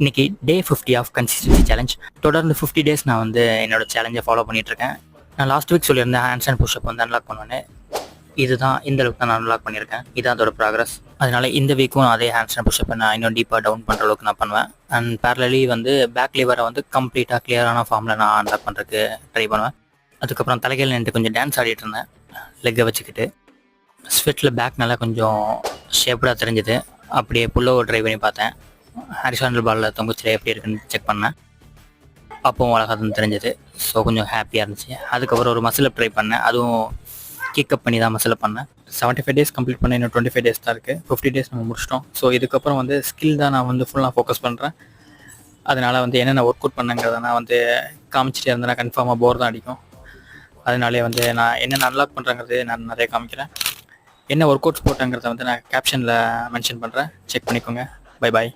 இன்னைக்கு டே 50 of consistency challenge. தொடர்ந்து 50 days நான் வந்து என்னோட சேலஞ்சை ஃபாலோ பண்ணிட்டு இருக்கேன். நான் லாஸ்ட் வீக் சொல்லியிருந்தேன் ஹேண்ட்ஸ் அண்ட் புஷ்அப் வந்து அன்லாக் பண்ணுவேன்னு. இதுதான் இந்த அளவுக்கு தான் நான் அன்லாக் பண்ணியிருக்கேன். இதான் அதோட ப்ராக்ரஸ். அதனால இந்த வீக்கும் அதே ஹேண்ட்ஸ் அண்ட் புஷ்அப்பை நான் இன்னும் டீப்பாக டவுன் பண்ணுற அளவுக்கு நான் பண்ணுவேன். அண்ட் பேரலி வந்து பேக் லிவரை வந்து கம்ப்ளீட்டாக கிளியரான ஃபார்மில் நான் அன்லாக் பண்ணுறதுக்கு ட்ரை பண்ணுவேன். அதுக்கப்புறம் தலைகையில் நின்று கொஞ்சம் டான்ஸ் ஆடிட்டு இருந்தேன் லெக்கை வச்சுக்கிட்டு. ஸ்வெட்டில் பேக் நல்லா கொஞ்சம் ஷேப்டாக தெரிஞ்சுது. அப்படியே புல்லோவர் ட்ரை பண்ணி பார்த்தேன். ஹாரிசாண்டல் பாலில் தொங்குச்சில் எப்படி இருக்குன்னு செக் பண்ணேன். அப்பவும் அழகாக தெரிஞ்சது. ஸோ கொஞ்சம் ஹாப்பியாக இருந்துச்சு. அதுக்கப்புறம் ஒரு மசில் அப் ட்ரை பண்ணேன். அதுவும் கிக்கப் பண்ணி தான் மசில் பண்ணேன். 75 டேஸ் கம்ப்ளீட் பண்ண இன்னும் 25 டேஸ் தான் இருக்குது. 50 டேஸ் நம்ம முடிச்சிட்டோம். ஸோ இதுக்கப்புறம் வந்து ஸ்கில் தான் நான் வந்து ஃபுல்லாக ஃபோக்கஸ் பண்ணுறேன். அதனால் வந்து என்னென்ன ஒர்க் அவுட் பண்ணங்கிறத நான் வந்து காமிச்சிட்டே இருந்தேன்னா கன்ஃபார்மாக போர் தான் அடிக்கும். அதனாலே வந்து நான் என்னென்ன அன்லாக் பண்ணுறேங்கிறது நான் நிறைய காமிக்கிறேன். என்ன ஒர்க் அவுட்ஸ் போட்டேங்கிறத வந்து நான் கேப்ஷனில் மென்ஷன் பண்ணுறேன். செக் பண்ணிக்கோங்க. Bye bye.